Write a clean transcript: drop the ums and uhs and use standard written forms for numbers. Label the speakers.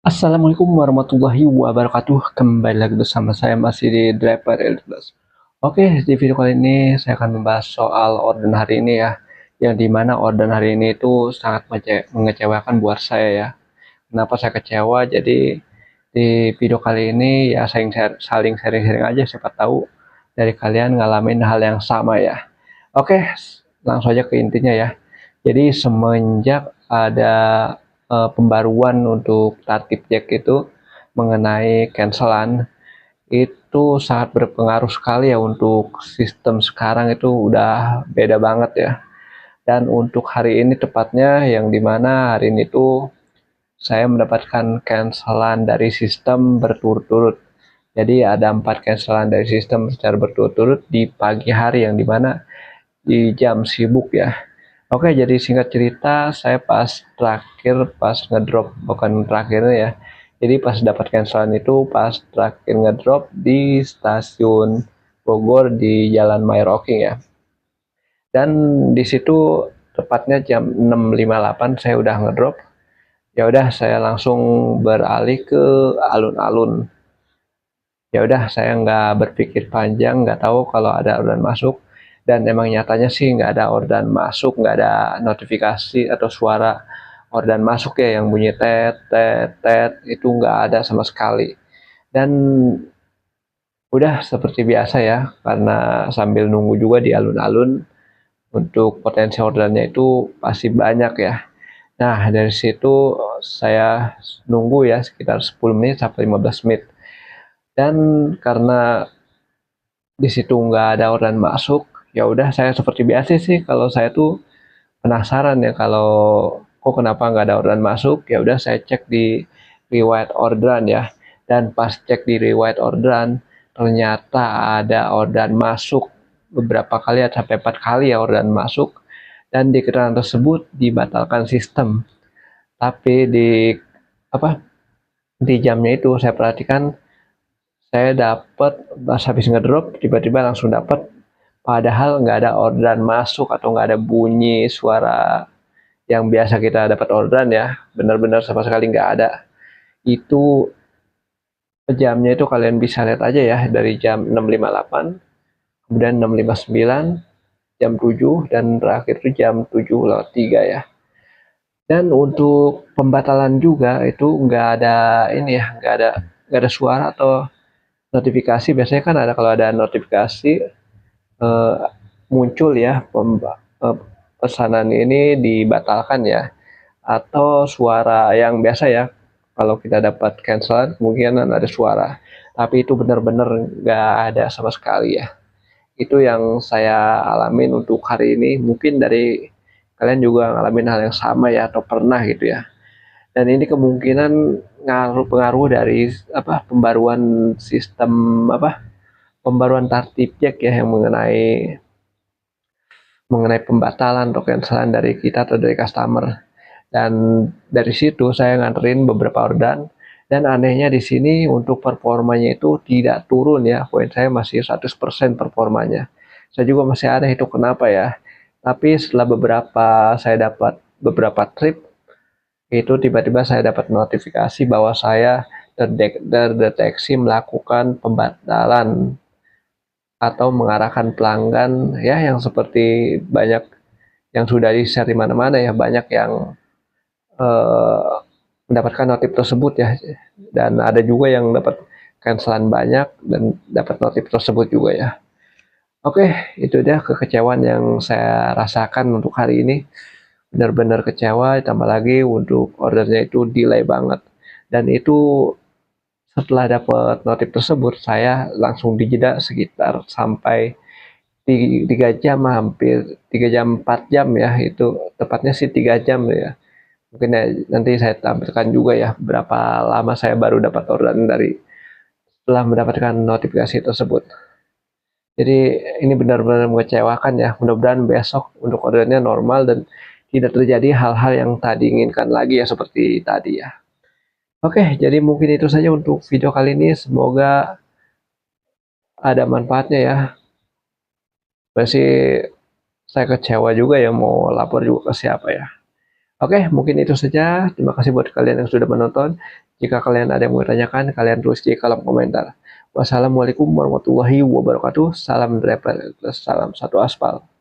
Speaker 1: Assalamualaikum warahmatullahi wabarakatuh. Kembali lagi bersama saya masih di Driver Elite. Oke, di video kali ini saya akan membahas soal orderan hari ini ya. Yang dimana orderan hari ini itu sangat mengecewakan buat saya ya. Kenapa saya kecewa? Jadi di video kali ini ya saling sharing-sharing aja, siapa tahu dari kalian ngalamin hal yang sama ya. Oke, langsung aja ke intinya ya. Jadi semenjak ada pembaruan untuk tertib Jack itu mengenai cancelan, itu sangat berpengaruh sekali ya untuk sistem sekarang. Itu udah beda banget ya. Dan untuk hari ini tepatnya, yang dimana hari ini tuh saya mendapatkan cancelan dari sistem berturut-turut. Jadi ada 4 cancelan dari sistem secara berturut-turut di pagi hari, yang dimana di jam sibuk ya. Oke, jadi singkat cerita, saya pas ngedrop, bukan terakhirnya ya. Jadi pas dapat cancelan itu pas terakhir ngedrop di stasiun Bogor di Jalan Mayorocking ya. Dan di situ tepatnya jam 6.58 saya udah ngedrop. Ya udah, saya langsung beralih ke alun-alun. Ya udah, saya nggak berpikir panjang, nggak tahu kalau ada orderan masuk. Dan emang nyatanya sih nggak ada orderan masuk, nggak ada notifikasi atau suara orderan masuk ya, yang bunyi tet tet tet itu nggak ada sama sekali. Dan udah seperti biasa ya, karena sambil nunggu juga di alun-alun, untuk potensi orderannya itu pasti banyak ya. Nah, dari situ saya nunggu ya sekitar 10 menit sampai 15 menit. Dan karena di situ nggak ada orderan masuk, ya udah, saya seperti biasa sih, kalau saya tuh penasaran ya, kalau kok kenapa nggak ada orderan masuk. Ya udah, saya cek di riwayat orderan ya. Dan pas cek di riwayat orderan, ternyata ada orderan masuk beberapa kali, ada sampai 4 kali ya orderan masuk. Dan di keterangan tersebut dibatalkan sistem. Tapi di apa di jamnya itu saya perhatikan, saya dapat pas habis ngedrop tiba-tiba langsung dapat, padahal nggak ada orderan masuk atau nggak ada bunyi suara yang biasa kita dapat orderan ya. Benar-benar sama sekali nggak ada. Itu jamnya itu kalian bisa lihat aja ya, dari jam 6.58, kemudian 6.59, jam 7, dan terakhir itu jam 7.03 ya. Dan untuk pembatalan juga itu nggak ada ini ya, nggak ada suara atau notifikasi. Biasanya kan ada, kalau ada notifikasi eh, muncul ya, pesanan ini dibatalkan ya, atau suara yang biasa ya, kalau kita dapat cancel kemungkinan ada suara. Tapi itu benar-benar nggak ada sama sekali ya. Itu yang saya alamin untuk hari ini. Mungkin dari kalian juga ngalamin hal yang sama ya, atau pernah gitu ya. Dan ini kemungkinan pengaruh dari pembaruan sistem, pembaruan tertib Jack ya, yang mengenai mengenai pembatalan atau cancelan dari kita atau dari customer. Dan dari situ saya nganterin beberapa orderan, dan anehnya di sini untuk performanya itu tidak turun ya. Poin saya masih 100% performanya. Saya juga masih aneh itu kenapa ya. Tapi setelah saya dapat beberapa trip, itu tiba-tiba saya dapat notifikasi bahwa saya terdeteksi melakukan pembatalan atau mengarahkan pelanggan ya, yang seperti banyak yang sudah di-share di mana-mana ya, banyak yang eh, mendapatkan notif tersebut ya. Dan ada juga yang dapat cancelan banyak dan dapat notif tersebut juga ya. Oke, itu dia kekecewaan yang saya rasakan untuk hari ini. Benar-benar kecewa, ditambah lagi untuk ordernya itu delay banget. Dan itu setelah dapat notif tersebut, saya langsung dijeda sekitar sampai 3 jam, hampir 3 jam 4 jam ya, itu tepatnya sih 3 jam ya. Mungkin ya, nanti saya tampilkan juga ya berapa lama saya baru dapat orderan dari setelah mendapatkan notifikasi tersebut. Jadi ini benar-benar mengecewakan ya. Mudah-mudahan besok untuk orderannya normal dan tidak terjadi hal-hal yang tadi inginkan lagi ya, seperti tadi ya. Oke, jadi mungkin itu saja untuk video kali ini. Semoga ada manfaatnya ya. Masih saya kecewa juga ya, mau lapor juga ke siapa ya. Oke, mungkin itu saja. Terima kasih buat kalian yang sudah menonton. Jika kalian ada yang mau tanyakan, kalian tulis di kolom komentar. Wassalamualaikum warahmatullahi wabarakatuh. Salam driver, salam satu aspal.